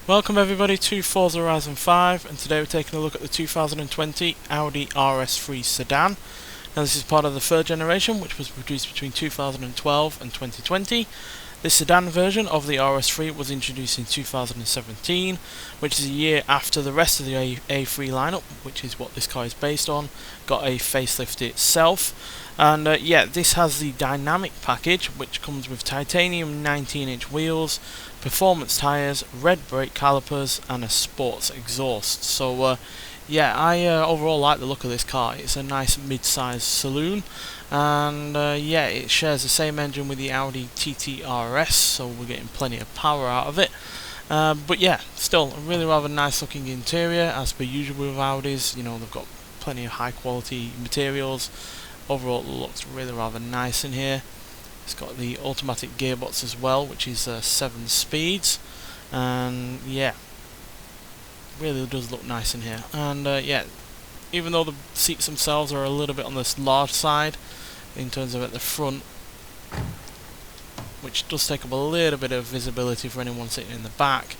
Welcome everybody to Forza Horizon 5, and today we're taking a look at the 2020 Audi RS3 Sedan. Now this is part of the third generation, which was produced between 2012 and 2020. This sedan version of the RS3 was introduced in 2017, which is a year after the rest of the A3 lineup, which is what this car is based on, got a facelift itself. And yeah, this has the dynamic package, which comes with titanium 19-inch wheels, performance tyres, red brake calipers, and a sports exhaust. So yeah, I overall like the look of this car. It's a nice mid-sized saloon, and yeah, it shares the same engine with the Audi TT RS, so we're getting plenty of power out of it. But yeah, still a really rather nice looking interior, as per usual with Audis. You know, they've got plenty of high quality materials. Overall, it looks really rather nice in here. It's got the automatic gearbox as well, which is 7 speeds, and yeah, really does look nice in here. And yeah, even though the seats themselves are a little bit on this large side in terms of at the front, which does take up a little bit of visibility for anyone sitting in the back,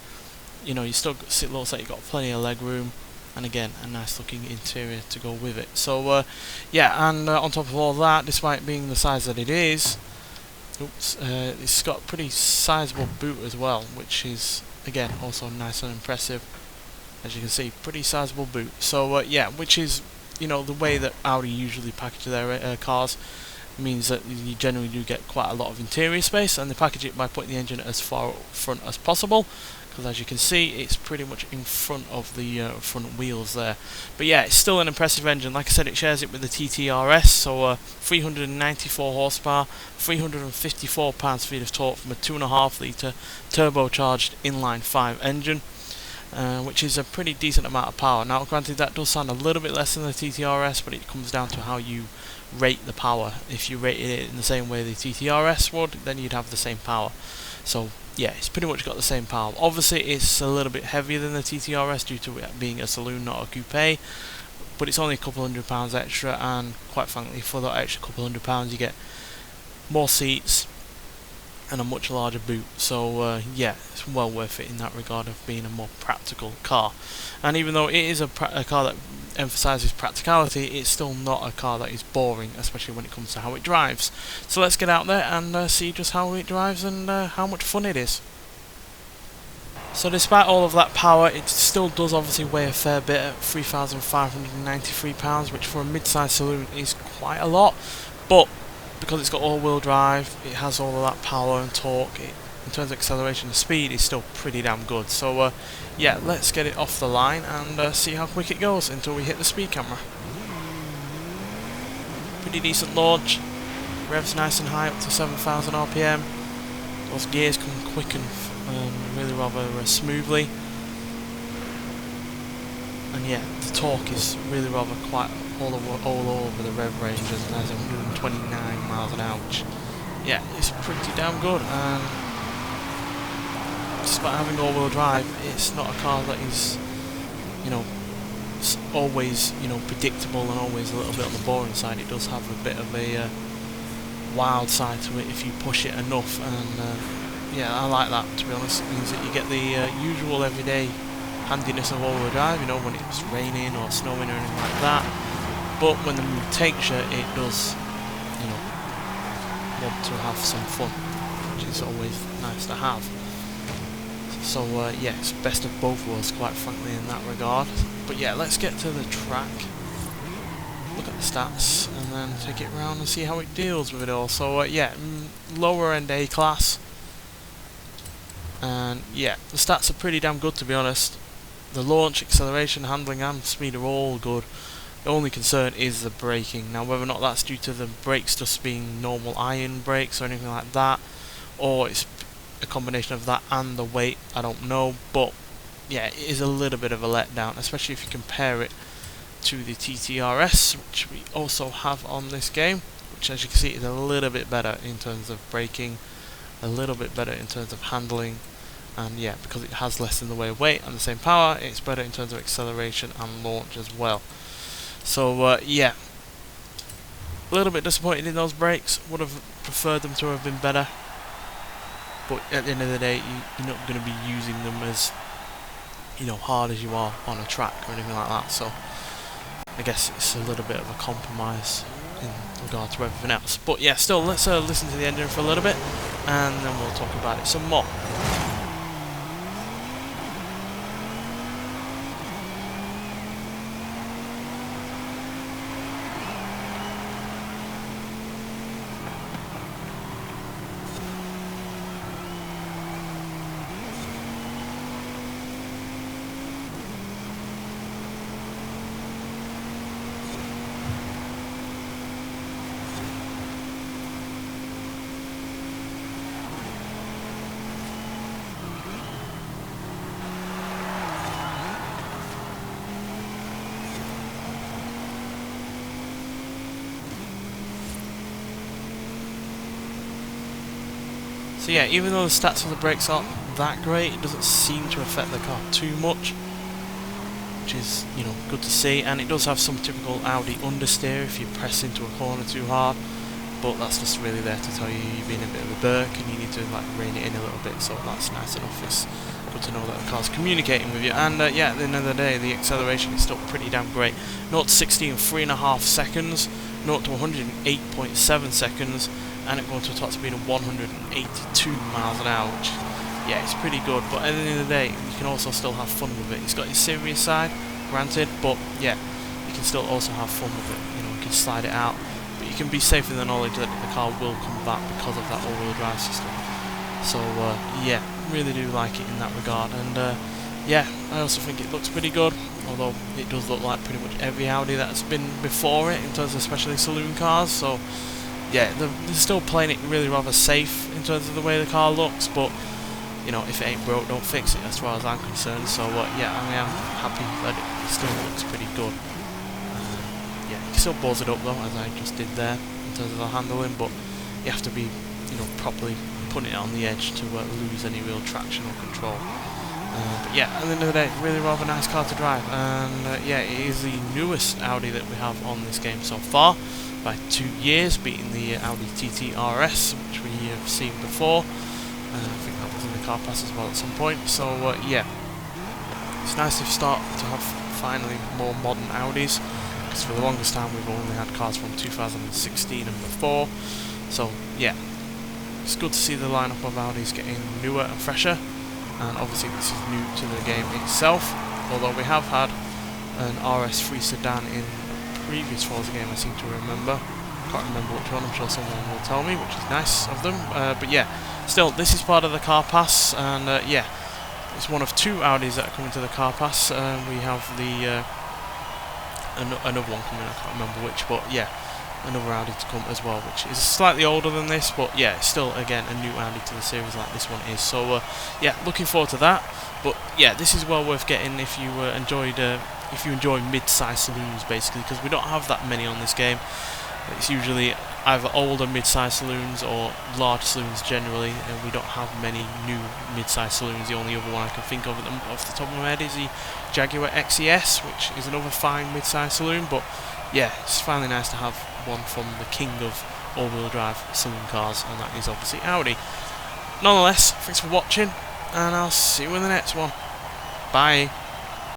you know, you still looks like you've got plenty of leg room, and again, a nice looking interior to go with it. So yeah, and on top of all that, despite being the size that it is, it's got a pretty sizable boot as well, which is again also nice and impressive. As you can see, pretty sizable boot. So yeah, which is, you know, the way that Audi usually package their cars, means that you generally do get quite a lot of interior space, and they package it by putting the engine as far up front as possible, because as you can see, it's pretty much in front of the front wheels there. But yeah, it's still an impressive engine. Like I said, it shares it with the TT RS, so 394 horsepower, 354 pounds-feet of torque from a 2.5 litre turbocharged inline 5 engine. Which is a pretty decent amount of power. Now granted, that does sound a little bit less than the TTRS, but it comes down to how you rate the power. If you rated it in the same way the TTRS would, then you'd have the same power. So yeah, it's pretty much got the same power. Obviously it's a little bit heavier than the TTRS due to it being a saloon, not a coupe, but it's only a couple £100 extra, and quite frankly, for that extra couple £100 you get more seats and a much larger boot. So yeah, it's well worth it in that regard of being a more practical car. And even though it is a car that emphasises practicality, it's still not a car that is boring, especially when it comes to how it drives. So let's get out there and see just how it drives and how much fun it is. So despite all of that power, it still does obviously weigh a fair bit at 3,593 pounds, which for a mid-sized saloon is quite a lot. But because it's got all-wheel drive, it has all of that power and torque. In terms of acceleration and speed, it's still pretty damn good. So yeah, let's get it off the line and see how quick it goes until we hit the speed camera. Pretty decent launch, revs nice and high up to 7,000 RPM. Those gears come quick and really rather smoothly. And yeah, the torque is really rather quite all over the rev range, and has 129 miles an hour, which, yeah, it's pretty damn good. And despite having all-wheel drive, it's not a car that is, you know, always, you know, predictable and always a little bit on the boring side. It does have a bit of a wild side to it if you push it enough, and yeah, I like that, to be honest. It means that you get the usual everyday handiness of all-wheel drive, you know, when it's raining or snowing or anything like that. But when the mood takes you, it does, you know, want to have some fun, which is always nice to have. So yeah, it's best of both worlds, quite frankly, in that regard. But yeah, let's get to the track, look at the stats, and then take it around and see how it deals with it all. So yeah, lower end A class, and yeah, the stats are pretty damn good, to be honest. The launch, acceleration, handling and speed are all good. The only concern is the braking. Now whether or not that's due to the brakes just being normal iron brakes or anything like that, or it's a combination of that and the weight, I don't know. But yeah, it is a little bit of a letdown, especially if you compare it to the TTRS, which we also have on this game, which as you can see is a little bit better in terms of braking, a little bit better in terms of handling, and yeah, because it has less in the way of weight and the same power, it's better in terms of acceleration and launch as well. So yeah, a little bit disappointed in those brakes. Would have preferred them to have been better, but at the end of the day, you're not going to be using them as you know, hard as you are on a track or anything like that. So I guess it's a little bit of a compromise in regard to everything else. But yeah, still, let's listen to the engine for a little bit, and then we'll talk about it some more. So yeah, even though the stats of the brakes aren't that great, it doesn't seem to affect the car too much, which is, you know, good to see. And it does have some typical Audi understeer if you press into a corner too hard, but that's just really there to tell you you're being a bit of a berk and you need to like rein it in a little bit, so that's nice enough. It's good to know that the car's communicating with you. And yeah, at the end of the day, the acceleration is still pretty damn great. 0 to 60 in 3.5 seconds, 0 to 108.7 seconds, and it going to a top speed of 182 miles an hour, which, yeah, it's pretty good. But at the end of the day, you can also still have fun with it. It's got its serious side, granted, but yeah, you can still also have fun with it. You know, you can slide it out, but you can be safe in the knowledge that the car will come back because of that all-wheel drive system. So yeah, really do like it in that regard. And yeah, I also think it looks pretty good, although it does look like pretty much every Audi that's been before it in terms of especially saloon cars. So yeah, they're still playing it really rather safe in terms of the way the car looks, but you know, if it ain't broke, don't fix it, as far as I'm concerned. So yeah, I am happy that it still looks pretty good. Yeah, you can still buzz it up though, as I just did there, in terms of the handling, but you have to be, you know, properly putting it on the edge to lose any real traction or control. But yeah, at the end of the day, really rather nice car to drive, and yeah, it is the newest Audi that we have on this game so far, by 2 years, beating the Audi TT RS, which we have seen before. I think that was in the car pass as well at some point. So yeah, it's nice to start to have finally more modern Audis, because for the longest time we've only had cars from 2016 and before. So yeah, it's good to see the lineup of Audis getting newer and fresher, and obviously this is new to the game itself, although we have had an RS3 sedan in previous Forza game, I seem to remember. Can't remember which one, I'm sure someone will tell me, which is nice of them. But yeah, still, this is part of the car pass, and yeah, it's one of 2 Audis that are coming to the car pass. We have the another one coming, I can't remember which, but yeah, another Audi to come as well, which is slightly older than this, but yeah, it's still, again, a new Audi to the series like this one is. So yeah, looking forward to that. But yeah, this is well worth getting if you enjoy mid-size saloons, basically, because we don't have that many on this game. It's usually either older mid-size saloons or large saloons generally, and we don't have many new mid-size saloons. The only other one I can think of off the top of my head is the Jaguar XES, which is another fine mid-size saloon. But yeah, it's finally nice to have one from the king of all-wheel drive saloon cars, and that is obviously Audi. Nonetheless, thanks for watching, and I'll see you in the next one. Bye.